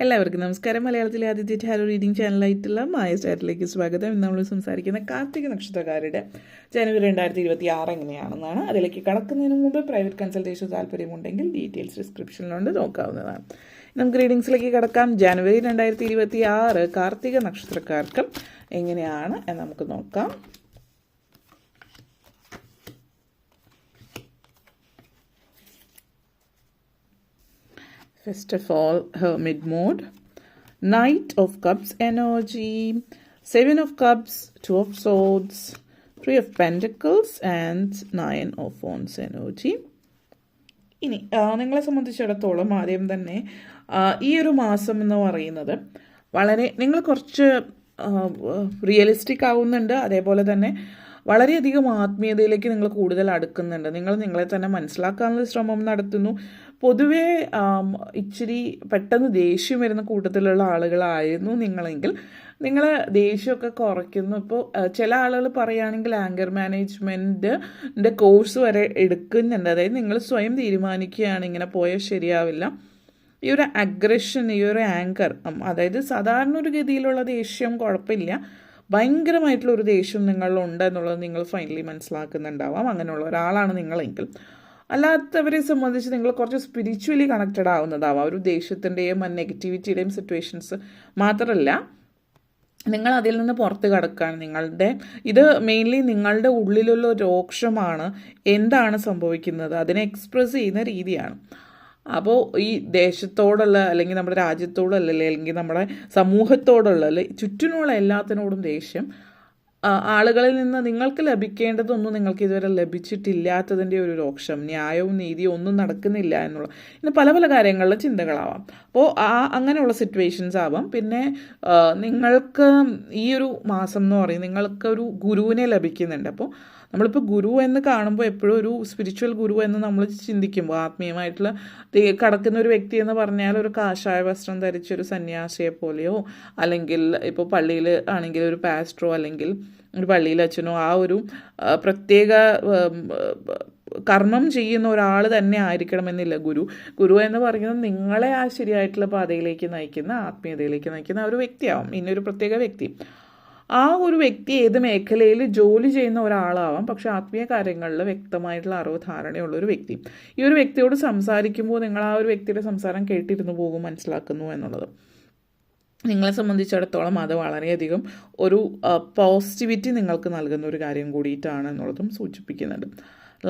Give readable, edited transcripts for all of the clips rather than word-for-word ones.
എല്ലാവർക്കും നമസ്കാരം. മലയാളത്തിലെ ആദ്യത്തെ ടാരോ റീഡിംഗ് ചാനലായിട്ടുള്ള മായ സ്റ്റാറ്റിലേക്ക് സ്വാഗതം. ഇന്ന് നമ്മൾ സംസാരിക്കുന്ന കാർത്തിക നക്ഷത്രക്കാരുടെ ജനുവരി 2026 എങ്ങനെയാണെന്നാണ്. അതിലേക്ക് കടക്കുന്നതിന് മുമ്പ് പ്രൈവറ്റ് കൺസൾട്ടേഷൻ താല്പര്യമുണ്ടെങ്കിൽ ഡീറ്റെയിൽസ് ഡിസ്ക്രിപ്ഷനിലുണ്ട്, നോക്കാവുന്നതാണ്. നമുക്ക് റീഡിങ്സിലേക്ക് കടക്കാം. ജനുവരി 2026 കാർത്തിക നക്ഷത്രക്കാർക്ക് എങ്ങനെയാണ് എന്ന് നമുക്ക് നോക്കാം. First of all, Hermit mode, Knight of Cups energy, Seven of Cups, Two of Swords, Three of Pentacles and Nine of Wands energy. ഇനി നിങ്ങളെ സംബന്ധിച്ചിടത്തോളം ആദ്യം തന്നെ ഈ ഒരു മാസം എന്ന് പറയുന്നത് വളരെ നിങ്ങൾ കുറച്ച് റിയലിസ്റ്റിക് ആവുന്നുണ്ട്. അതേപോലെ തന്നെ വളരെയധികം ആത്മീയതയിലേക്ക് നിങ്ങൾ കൂടുതൽ അടുക്കുന്നുണ്ട്. നിങ്ങൾ നിങ്ങളെ തന്നെ മനസ്സിലാക്കാനുള്ള ശ്രമം നടത്തുന്നു. പൊതുവേ ഇച്ചിരി പെട്ടെന്ന് ദേഷ്യം വരുന്ന കൂട്ടത്തിലുള്ള ആളുകളായിരുന്നു നിങ്ങളെങ്കിൽ നിങ്ങൾ ദേഷ്യമൊക്കെ കുറയ്ക്കുന്നു. ഇപ്പോൾ ചില ആളുകൾ പറയുകയാണെങ്കിൽ ആങ്കർ മാനേജ്മെൻറ്റിൻ്റെ കോഴ്സ് വരെ എടുക്കുന്നുണ്ട്. അതായത് നിങ്ങൾ സ്വയം തീരുമാനിക്കുകയാണ് ഇങ്ങനെ പോയാൽ ശരിയാവില്ല. ഈ ഒരു അഗ്രഷൻ, ഈ ഒരു ആങ്കർ, അതായത് സാധാരണ ഒരു ഗതിയിലുള്ള ദേഷ്യം കുഴപ്പമില്ല, ഭയങ്കരമായിട്ടുള്ള ഒരു ദേഷ്യം നിങ്ങളിലുണ്ട് എന്നുള്ളത് നിങ്ങൾ ഫൈനലി മനസ്സിലാക്കുന്നുണ്ടാവാം. അങ്ങനെയുള്ള ഒരാളാണ് നിങ്ങളെങ്കിൽ. അല്ലാത്തവരെ സംബന്ധിച്ച് നിങ്ങൾ കുറച്ച് സ്പിരിച്വലി കണക്റ്റഡ് ആവുന്നതാവാം. ഒരു ദേഷ്യത്തിൻ്റെയും നെഗറ്റിവിറ്റിയുടെയും സിറ്റുവേഷൻസ് മാത്രമല്ല, നിങ്ങൾ അതിൽ നിന്ന് പുറത്ത് കടക്കുകയാണ്. ഇത് മെയിൻലി നിങ്ങളുടെ ഉള്ളിലുള്ള രോക്ഷമാണ്. എന്താണ് സംഭവിക്കുന്നത് അതിനെ എക്സ്പ്രസ് ചെയ്യുന്ന രീതിയാണ്. അപ്പോൾ ഈ ദേശത്തോടുള്ള അല്ലെങ്കിൽ നമ്മുടെ രാജ്യത്തോടുള്ള അല്ലെങ്കിൽ നമ്മുടെ സമൂഹത്തോടുള്ള ചുറ്റിനുള്ള എല്ലാത്തിനോടും ദേഷ്യം, ആളുകളിൽ നിന്ന് നിങ്ങൾക്ക് ലഭിക്കേണ്ടതൊന്നും നിങ്ങൾക്ക് ഇതുവരെ ലഭിച്ചിട്ടില്ലാത്തതിൻ്റെ ഒരു രോക്ഷം, ന്യായവും നീതിയും ഒന്നും നടക്കുന്നില്ല എന്നുള്ള ഇന്ന് പല പല കാര്യങ്ങളിലെ ചിന്തകളാവാം. അപ്പോൾ അങ്ങനെയുള്ള സിറ്റുവേഷൻസ് ആവാം. പിന്നെ നിങ്ങൾക്ക് ഈ ഒരു മാസം എന്ന് പറയുന്നത് നിങ്ങൾക്കൊരു ഗുരുവിനെ ലഭിക്കുന്നുണ്ട്. അപ്പോൾ നമ്മളിപ്പോൾ ഗുരു എന്ന് കാണുമ്പോൾ എപ്പോഴും ഒരു സ്പിരിച്വൽ ഗുരു എന്ന് നമ്മൾ ചിന്തിക്കുമ്പോൾ ആത്മീയമായിട്ടുള്ള കടക്കുന്ന ഒരു വ്യക്തി എന്ന് പറഞ്ഞാൽ ഒരു കാഷായ വസ്ത്രം ധരിച്ചൊരു സന്യാസിയെ പോലെയോ, അല്ലെങ്കിൽ ഇപ്പോൾ പള്ളിയിൽ ആണെങ്കിൽ ഒരു പാസ്റ്ററോ അല്ലെങ്കിൽ ഒരു പള്ളിയിൽ അച്ഛനോ ആ ഒരു പ്രത്യേക കർമ്മം ചെയ്യുന്ന ഒരാൾ തന്നെ ആയിരിക്കണമെന്നില്ല ഗുരു എന്ന് പറയുന്നത് നിങ്ങളെ ആ ശരിയായിട്ടുള്ള പാതയിലേക്ക് നയിക്കുന്ന, ആത്മീയതയിലേക്ക് നയിക്കുന്ന ഒരു വ്യക്തിയാവും. ഇന്നൊരു പ്രത്യേക വ്യക്തി. ആ ഒരു വ്യക്തി ഏത് മേഖലയിൽ ജോലി ചെയ്യുന്ന ഒരാളാവാം, പക്ഷെ ആത്മീയ കാര്യങ്ങളിൽ വ്യക്തമായിട്ടുള്ള അറിവ് ധാരണയുള്ള ഒരു വ്യക്തി. ഈ ഒരു വ്യക്തിയോട് സംസാരിക്കുമ്പോൾ നിങ്ങൾ ആ ഒരു വ്യക്തിയുടെ സംസാരം കേട്ടിരുന്നു പോകും, മനസ്സിലാക്കുന്നു എന്നുള്ളത്. നിങ്ങളെ സംബന്ധിച്ചിടത്തോളം അത് വളരെയധികം ഒരു പോസിറ്റിവിറ്റി നിങ്ങൾക്ക് നൽകുന്ന ഒരു കാര്യം കൂടിയിട്ടാണ് എന്നുള്ളതും സൂചിപ്പിക്കുന്നുണ്ട്.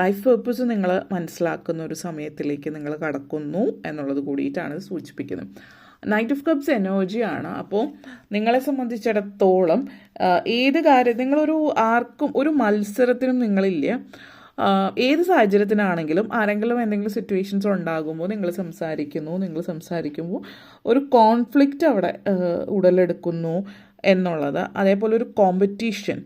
ലൈഫ് പേർപ്പസ് നിങ്ങൾ മനസ്സിലാക്കുന്ന ഒരു സമയത്തിലേക്ക് നിങ്ങൾ കടക്കുന്നു എന്നുള്ളത് കൂടിയിട്ടാണ് സൂചിപ്പിക്കുന്നത്. നൈറ്റ് ഓഫ് കപ്സ് എനർജിയാണ്. അപ്പോൾ നിങ്ങളെ സംബന്ധിച്ചിടത്തോളം ഏത് കാര്യം നിങ്ങളൊരു ആർക്കും ഒരു മത്സരത്തിനും നിങ്ങളില്ല. ഏത് സാഹചര്യത്തിനാണെങ്കിലും ആരെങ്കിലും എന്തെങ്കിലും സിറ്റുവേഷൻസ് ഉണ്ടാകുമ്പോൾ നിങ്ങൾ സംസാരിക്കുമ്പോൾ ഒരു കോൺഫ്ലിക്റ്റ് അവിടെ ഉടലെടുക്കുന്നു എന്നുള്ളത്. അതേപോലെ ഒരു കോമ്പറ്റീഷൻ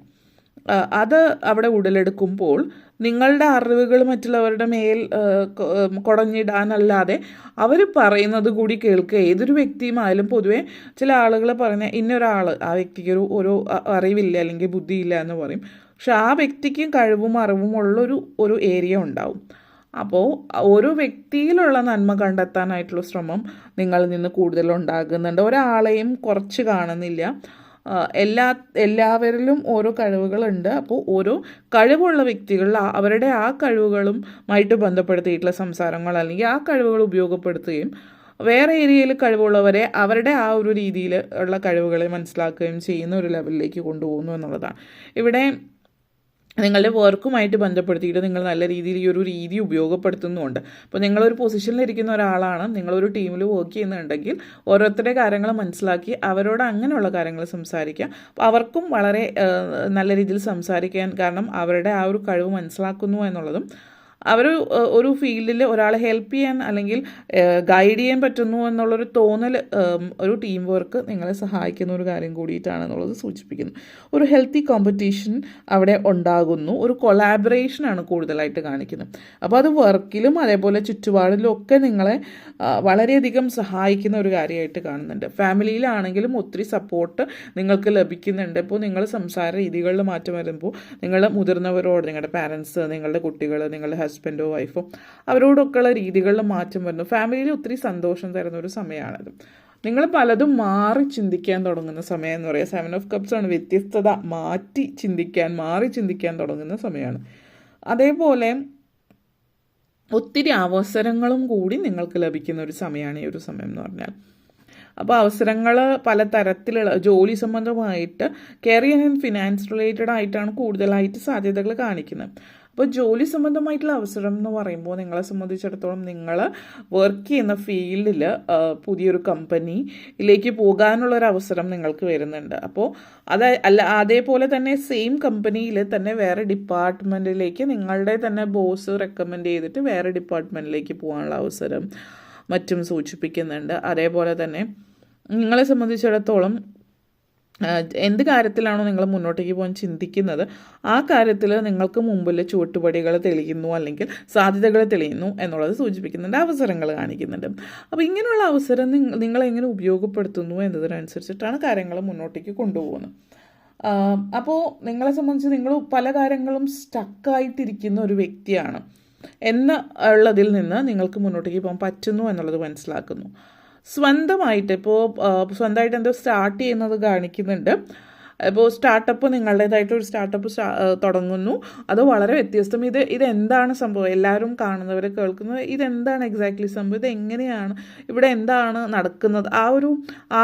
അത് അവിടെ ഉടലെടുക്കുമ്പോൾ നിങ്ങളുടെ അറിവുകൾ മറ്റുള്ളവരുടെ മേൽ കുടഞ്ഞിടാനല്ലാതെ അവർ പറയുന്നത് കൂടി കേൾക്കുക. ഏതൊരു വ്യക്തിയുമായാലും പൊതുവേ ചില ആളുകൾ പറയുന്ന ഇന്നൊരാൾ ആ വ്യക്തിക്ക് ഒരു അറിവില്ല അല്ലെങ്കിൽ ബുദ്ധിയില്ല എന്ന് പറയും. പക്ഷെ ആ വ്യക്തിക്കും കഴിവും അറിവും ഉള്ളൊരു ഏരിയ ഉണ്ടാവും. അപ്പോൾ ഓരോ വ്യക്തിയിലുള്ള നന്മ കണ്ടെത്താനായിട്ടുള്ള ശ്രമം നിങ്ങളിൽ നിന്ന് കൂടുതലുണ്ടാകുന്നുണ്ട്. ഒരാളെയും കുറച്ച് കാണുന്നില്ല. എല്ലാവരിലും ഓരോ കഴിവുകളുണ്ട്. അപ്പോൾ ഓരോ കഴിവുള്ള വ്യക്തികൾ അവരുടെ ആ കഴിവുകളുമായിട്ട് ബന്ധപ്പെടുത്തിയിട്ടുള്ള സംസാരങ്ങൾ അല്ലെങ്കിൽ ആ കഴിവുകൾ ഉപയോഗപ്പെടുത്തുകയും വേറെ ഏരിയയിൽ കഴിവുള്ളവരെ അവരുടെ ആ ഒരു രീതിയിൽ ഉള്ള കഴിവുകളെ മനസ്സിലാക്കുകയും ചെയ്യുന്ന ഒരു ലെവലിലേക്ക് കൊണ്ടുപോകുന്നു എന്നുള്ളതാണ്. ഇവിടെ നിങ്ങളുടെ വർക്കുമായിട്ട് ബന്ധപ്പെടുത്തിയിട്ട് നിങ്ങൾ നല്ല രീതിയിൽ ഈ ഒരു രീതി ഉപയോഗപ്പെടുത്തുന്നുമുണ്ട്. അപ്പോൾ നിങ്ങളൊരു പൊസിഷനിലിരിക്കുന്ന ഒരാളാണ്, നിങ്ങളൊരു ടീമിൽ വർക്ക് ചെയ്യുന്നുണ്ടെങ്കിൽ ഓരോരുത്തരുടെ കാര്യങ്ങൾ മനസ്സിലാക്കി അവരോട് അങ്ങനെയുള്ള കാര്യങ്ങൾ സംസാരിക്കുക. അപ്പോൾ അവർക്കും വളരെ നല്ല രീതിയിൽ സംസാരിക്കാൻ, കാരണം അവരുടെ ആ ഒരു കഴിവ് മനസ്സിലാക്കുന്നു എന്നുള്ളതും ഒരു ഫീൽഡിൽ ഒരാളെ ഹെൽപ്പ് ചെയ്യാൻ അല്ലെങ്കിൽ ഗൈഡ് ചെയ്യാൻ പറ്റുന്നു എന്നുള്ളൊരു തോന്നൽ ഒരു ടീം വർക്ക് നിങ്ങളെ സഹായിക്കുന്ന ഒരു കാര്യം കൂടിയിട്ടാണെന്നുള്ളത് സൂചിപ്പിക്കുന്നു. ഒരു ഹെൽത്തി കോമ്പറ്റീഷൻ അവിടെ ഉണ്ടാകുന്നു. ഒരു കൊളാബറേഷനാണ് കൂടുതലായിട്ട് കാണിക്കുന്നത്. അപ്പോൾ അത് വർക്കിലും അതേപോലെ ചുറ്റുപാടിലും ഒക്കെ നിങ്ങളെ വളരെയധികം സഹായിക്കുന്ന ഒരു കാര്യമായിട്ട് കാണുന്നുണ്ട്. ഫാമിലിയിലാണെങ്കിലും ഒത്തിരി സപ്പോർട്ട് നിങ്ങൾക്ക് ലഭിക്കുന്നുണ്ട്. ഇപ്പോൾ നിങ്ങൾ സംസാര രീതികളിൽ മാറ്റം വരുമ്പോൾ നിങ്ങളുടെ മുതിർന്നവരോട്, നിങ്ങളുടെ പാരൻസ്, നിങ്ങളുടെ കുട്ടികൾ, നിങ്ങളുടെ ഹസ്ബൻഡോ വൈഫോ അവരോടൊക്കെയുള്ള രീതികളിൽ മാറ്റം വരുന്നു. ഫാമിലിയിൽ ഒത്തിരി സന്തോഷം തരുന്ന ഒരു സമയമാണിത്. നിങ്ങൾ പലതും മാറി ചിന്തിക്കാൻ തുടങ്ങുന്ന സമയം എന്ന് പറയുക 7 ഓഫ് കപ്സ് ആണ്. വ്യത്യസ്തത, മാറി ചിന്തിക്കാൻ തുടങ്ങുന്ന സമയമാണ്. അതേപോലെ ഒത്തിരി അവസരങ്ങളും കൂടി നിങ്ങൾക്ക് ലഭിക്കുന്ന ഒരു സമയമാണ് ഈ ഒരു സമയം എന്ന് പറഞ്ഞാൽ. അപ്പോൾ അവസരങ്ങൾ പല തരത്തിലുള്ള ജോലി സംബന്ധമായിട്ട് കരിയർ ആൻഡ് ഫിനാൻസ് റിലേറ്റഡ് ആയിട്ടാണ് കൂടുതലായിട്ട് സാധ്യതകൾ കാണിക്കുന്നത്. അപ്പോൾ ജോലി സംബന്ധമായിട്ടുള്ള അവസരം എന്ന് പറയുമ്പോൾ നിങ്ങളെ സംബന്ധിച്ചിടത്തോളം നിങ്ങൾ വർക്ക് ചെയ്യുന്ന ഫീൽഡിൽ പുതിയൊരു കമ്പനിയിലേക്ക് പോകാനുള്ളൊരു അവസരം നിങ്ങൾക്ക് വരുന്നുണ്ട്. അപ്പോൾ അതേപോലെ തന്നെ സെയിം കമ്പനിയിൽ തന്നെ വേറെ ഡിപ്പാർട്ട്മെൻറ്റിലേക്ക് നിങ്ങളുടെ തന്നെ ബോസ് റെക്കമെൻഡ് ചെയ്തിട്ട് വേറെ ഡിപ്പാർട്ട്മെൻറ്റിലേക്ക് പോകാനുള്ള അവസരം മറ്റും സൂചിപ്പിക്കുന്നുണ്ട്. അതേപോലെ തന്നെ നിങ്ങളെ സംബന്ധിച്ചിടത്തോളം എന്ത് കാര്യത്തിലാണോ നിങ്ങൾ മുന്നോട്ടേക്ക് പോകാൻ ചിന്തിക്കുന്നത് ആ കാര്യത്തിൽ നിങ്ങൾക്ക് മുമ്പിൽ ചുവട്ടുപടികൾ തെളിയുന്നു, അല്ലെങ്കിൽ സാധ്യതകൾ തെളിയുന്നു എന്നുള്ളത് സൂചിപ്പിക്കുന്നുണ്ട്, അവസരങ്ങൾ കാണിക്കുന്നുണ്ട്. അപ്പോൾ ഇങ്ങനെയുള്ള അവസരം നിങ്ങളെങ്ങനെ ഉപയോഗപ്പെടുത്തുന്നു എന്നതിനനുസരിച്ചിട്ടാണ് കാര്യങ്ങൾ മുന്നോട്ടേക്ക് കൊണ്ടുപോകുന്നത്. അപ്പോൾ നിങ്ങളെ സംബന്ധിച്ച് നിങ്ങൾ പല കാര്യങ്ങളും സ്റ്റക്കായിട്ടിരിക്കുന്ന ഒരു വ്യക്തിയാണ് എന്നുള്ളതിൽ നിന്ന് നിങ്ങൾക്ക് മുന്നോട്ടേക്ക് പോകാൻ പറ്റുന്നു എന്നുള്ളത് മനസ്സിലാക്കുന്നു. സ്വന്തമായിട്ട് സ്വന്തമായിട്ട് എന്തോ സ്റ്റാർട്ട് ചെയ്യുന്നത് കാണിക്കുന്നുണ്ട്. ഇപ്പോൾ സ്റ്റാർട്ടപ്പ്, നിങ്ങളുടേതായിട്ടൊരു സ്റ്റാർട്ടപ്പ് തുടങ്ങുന്നു, അത് വളരെ വ്യത്യസ്തം. ഇതെന്താണ് സംഭവം, എല്ലാവരും കാണുന്നവരെ കേൾക്കുന്നത്, ഇതെന്താണ് എക്സാക്ട്ലി സംഭവം, ഇതെങ്ങനെയാണ്, ഇവിടെ എന്താണ് നടക്കുന്നത്,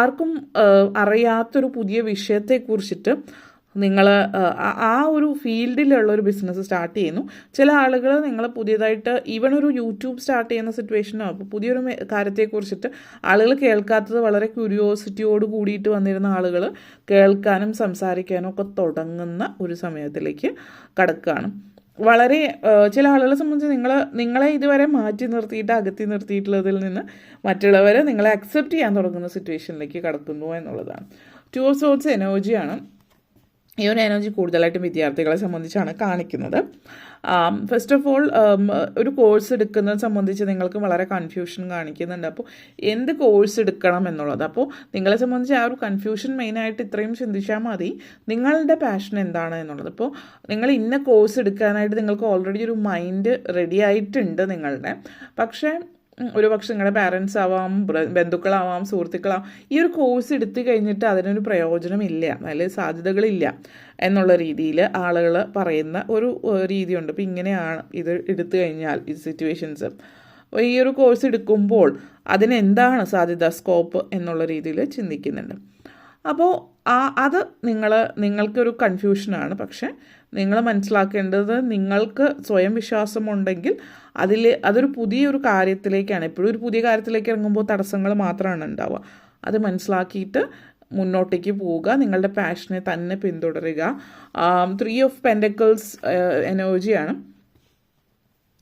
ആർക്കും അറിയാത്തൊരു പുതിയ വിഷയത്തെക്കുറിച്ചിട്ട് നിങ്ങൾ ആ ഒരു ഫീൽഡിലുള്ള ഒരു ബിസിനസ് സ്റ്റാർട്ട് ചെയ്യുന്നു. ചില ആളുകൾ നിങ്ങൾ പുതിയതായിട്ട് ഈവൺ ഒരു യൂട്യൂബ് സ്റ്റാർട്ട് ചെയ്യുന്ന സിറ്റുവേഷനോ അപ്പോൾ പുതിയൊരു കാര്യത്തെക്കുറിച്ചിട്ട് ആളുകൾ കേൾക്കാത്തത് വളരെ ക്യൂരിയോസിറ്റിയോട് കൂടിയിട്ട് വന്നിരുന്ന ആളുകൾ കേൾക്കാനും സംസാരിക്കാനും ഒക്കെ തുടങ്ങുന്ന ഒരു സമയത്തിലേക്ക് കടക്കുകയാണ്. വളരെ ചില ആളുകളെ സംബന്ധിച്ച് നിങ്ങളെ ഇതുവരെ മാറ്റി നിർത്തിയിട്ട് അകറ്റി നിർത്തിയിട്ടുള്ളതിൽ നിന്ന് മറ്റുള്ളവരെ നിങ്ങളെ അക്സെപ്റ്റ് ചെയ്യാൻ തുടങ്ങുന്ന സിറ്റുവേഷനിലേക്ക് കടക്കുന്നു എന്നുള്ളതാണ്. 2 ഓഫ് സോർട്സ് എനർജിയാണ്. ഈ ഒരു എനർജി കൂടുതലായിട്ടും വിദ്യാർത്ഥികളെ സംബന്ധിച്ചാണ് കാണിക്കുന്നത്. ഫസ്റ്റ് ഓഫ് ഓൾ ഒരു കോഴ്സ് എടുക്കുന്നത് സംബന്ധിച്ച് നിങ്ങൾക്ക് വളരെ കൺഫ്യൂഷൻ കാണിക്കുന്നുണ്ട്. അപ്പോൾ എന്ത് കോഴ്സ് എടുക്കണം എന്നുള്ളത്, അപ്പോൾ നിങ്ങളെ സംബന്ധിച്ച് ആ ഒരു കൺഫ്യൂഷൻ മെയിനായിട്ട് ഇത്രയും ചിന്തിച്ചാൽ മതി, നിങ്ങളുടെ പാഷൻ എന്താണ് എന്നുള്ളത്. അപ്പോൾ നിങ്ങൾ ഇന്ന കോഴ്സ് എടുക്കാനായിട്ട് നിങ്ങൾക്ക് ഓൾറെഡി ഒരു മൈൻഡ് റെഡി ആയിട്ടുണ്ട് നിങ്ങളുടെ. പക്ഷേ ഒരുപക്ഷെ നിങ്ങളുടെ പാരൻസ് ആവാം, ബന്ധുക്കളാവാം, സുഹൃത്തുക്കളാവാം, ഈ ഒരു കോഴ്സ് എടുത്തു കഴിഞ്ഞിട്ട് അതിനൊരു പ്രയോജനമില്ല, അതിൽ സാധ്യതകളില്ല എന്നുള്ള രീതിയിൽ ആളുകൾ പറയുന്ന ഒരു രീതിയുണ്ട്. അപ്പോൾ ഇങ്ങനെയാണ് ഇത് എടുത്തു കഴിഞ്ഞാൽ ഈ സിറ്റുവേഷൻസ്, ഈ ഒരു കോഴ്സ് എടുക്കുമ്പോൾ അതിനെന്താണ് സാധ്യത, സ്കോപ്പ് എന്നുള്ള രീതിയിൽ ചിന്തിക്കുന്നുണ്ട്. അപ്പോൾ അത് നിങ്ങൾക്കൊരു കൺഫ്യൂഷനാണ്. പക്ഷേ നിങ്ങൾ മനസ്സിലാക്കേണ്ടത്, നിങ്ങൾക്ക് സ്വയം വിശ്വാസമുണ്ടെങ്കിൽ അതൊരു പുതിയൊരു കാര്യത്തിലേക്കാണ്. എപ്പോഴും ഒരു പുതിയ കാര്യത്തിലേക്ക് ഇറങ്ങുമ്പോൾ തടസ്സങ്ങൾ മാത്രമാണ് ഉണ്ടാവുക. അത് മനസ്സിലാക്കിയിട്ട് മുന്നോട്ടേക്ക് പോവുക, നിങ്ങളുടെ പാഷനെ തന്നെ പിന്തുടരുക. 3 ഓഫ് പെൻറ്റക്കിൾസ് എനർജിയാണ്.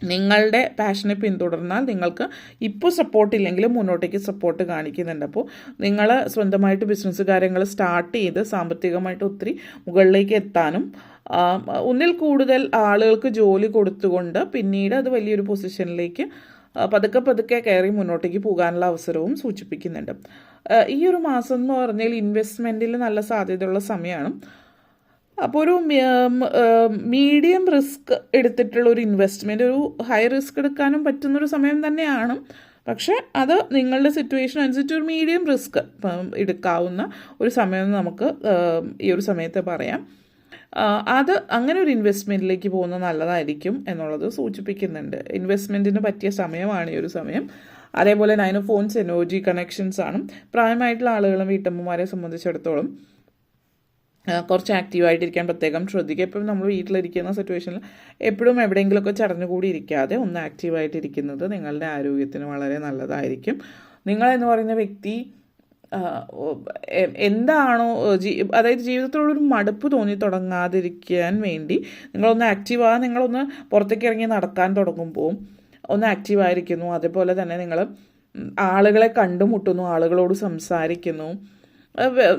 നിങ്ങളുടെ പാഷനെ പിന്തുടർന്നാൽ നിങ്ങൾക്ക് ഇപ്പോൾ സപ്പോർട്ട് ഇല്ലെങ്കിലും മുന്നോട്ടേക്ക് സപ്പോർട്ട് കാണിക്കുന്നുണ്ട്. അപ്പോൾ നിങ്ങൾ സ്വന്തമായിട്ട് ബിസിനസ് കാര്യങ്ങൾ സ്റ്റാർട്ട് ചെയ്ത് സാമ്പത്തികമായിട്ട് ഒത്തിരി മുകളിലേക്ക് എത്താനും ഒന്നിൽ കൂടുതൽ ആളുകൾക്ക് ജോലി കൊടുത്തുകൊണ്ട് പിന്നീട് അത് വലിയൊരു പൊസിഷനിലേക്ക് പതുക്കെ കയറി മുന്നോട്ടേക്ക് പോകാനുള്ള അവസരവും സൂചിപ്പിക്കുന്നുണ്ട്. ഈ ഒരു മാസം എന്ന് പറഞ്ഞാൽ ഇൻവെസ്റ്റ്മെൻറ്റിൽ നല്ല സാധ്യതയുള്ള സമയമാണ്. അപ്പോൾ ഒരു മീഡിയം റിസ്ക് എടുത്തിട്ടുള്ള ഒരു ഇൻവെസ്റ്റ്മെൻറ്റ്, ഒരു ഹൈ റിസ്ക് എടുക്കാനും പറ്റുന്നൊരു സമയം തന്നെയാണ്. പക്ഷേ അത് നിങ്ങളുടെ സിറ്റുവേഷൻ അനുസരിച്ച് ഒരു മീഡിയം റിസ്ക് എടുക്കാവുന്ന ഒരു സമയം നമുക്ക് ഈ ഒരു സമയത്ത് പറയാം. അത് അങ്ങനെ ഒരു ഇൻവെസ്റ്റ്മെൻറ്റിലേക്ക് പോകുന്നത് നല്ലതായിരിക്കും എന്നുള്ളത് സൂചിപ്പിക്കുന്നുണ്ട്. ഇൻവെസ്റ്റ്മെൻറ്റിന് പറ്റിയ സമയമാണ് ഈ ഒരു സമയം. അതേപോലെ 9 ഓഫ് ഫോൺസ് എനർജി കണക്ഷൻസ് ആണ്. പ്രായമായിട്ടുള്ള ആളുകളും വീട്ടമ്മമാരെ സംബന്ധിച്ചിടത്തോളം കുറച്ച് ആക്റ്റീവായിട്ടിരിക്കാൻ പ്രത്യേകം ശ്രദ്ധിക്കുക. എപ്പോഴും നമ്മൾ വീട്ടിലിരിക്കുന്ന സിറ്റുവേഷനിൽ എപ്പോഴും എവിടെയെങ്കിലുമൊക്കെ ചടഞ്ഞുകൂടി ഇരിക്കാതെ ഒന്ന് ആക്റ്റീവായിട്ടിരിക്കുന്നത് നിങ്ങളുടെ ആരോഗ്യത്തിന് വളരെ നല്ലതായിരിക്കും. നിങ്ങളെന്ന് പറയുന്ന വ്യക്തി എന്താണോ അതായത് ജീവിതത്തോടൊരു മടുപ്പ് തോന്നി തുടങ്ങാതിരിക്കാൻ വേണ്ടി നിങ്ങളൊന്ന് ആക്റ്റീവാകാൻ, നിങ്ങളൊന്ന് പുറത്തേക്ക് ഇറങ്ങി നടക്കാൻ തുടങ്ങുമ്പോൾ ഒന്ന് ആക്റ്റീവായിരിക്കുന്നു. അതേപോലെ തന്നെ നിങ്ങൾ ആളുകളെ കണ്ടുമുട്ടുന്നു, ആളുകളോട് സംസാരിക്കുന്നു,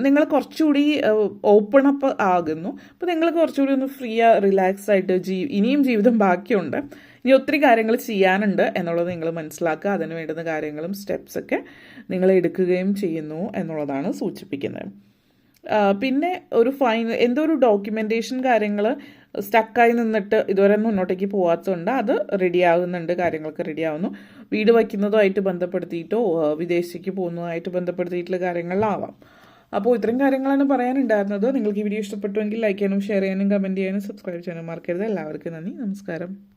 നിങ്ങൾ കുറച്ചുകൂടി ഓപ്പൺ അപ്പ് ആകുന്നു. അപ്പോൾ നിങ്ങൾ കുറച്ചുകൂടി ഒന്ന് ഫ്രീ റിലാക്സ് ആയിട്ട് ഇനിയും ജീവിതം ബാക്കിയുണ്ട്, ഇനി ഒത്തിരി കാര്യങ്ങൾ ചെയ്യാനുണ്ട് എന്നുള്ളത് നിങ്ങൾ മനസ്സിലാക്കുക. അതിന് വേണ്ടുന്ന കാര്യങ്ങളും സ്റ്റെപ്സൊക്കെ നിങ്ങൾ എടുക്കുകയും ചെയ്യുന്നു എന്നുള്ളതാണ് സൂചിപ്പിക്കുന്നത്. പിന്നെ ഒരു എന്തോ ഒരു ഡോക്യുമെൻറ്റേഷൻ കാര്യങ്ങൾ സ്റ്റക്കായി നിന്നിട്ട് ഇതുവരെ മുന്നോട്ടേക്ക് പോകാത്തതുകൊണ്ട് അത് റെഡിയാകുന്നുണ്ട്, കാര്യങ്ങളൊക്കെ റെഡിയാവുന്നു. വീട് വയ്ക്കുന്നതുമായിട്ട് ബന്ധപ്പെടുത്തിയിട്ടോ വിദേശത്തേക്ക് പോകുന്നതുമായിട്ട് ബന്ധപ്പെടുത്തിയിട്ടുള്ള കാര്യങ്ങളിലാവാം. അപ്പോൾ ഇത്രയും കാര്യങ്ങളാണ് പറയാനുണ്ടായിരുന്നത്. നിങ്ങൾക്ക് ഈ വീഡിയോ ഇഷ്ടപ്പെട്ടുവെങ്കിൽ ലൈക്ക് ചെയ്യാനും ഷെയർ ചെയ്യാനും കമൻറ്റ് ചെയ്യാനും സബ്സ്ക്രൈബ് ചെയ്യാനും മറക്കരുത്. എല്ലാവർക്കും നന്ദി, നമസ്കാരം.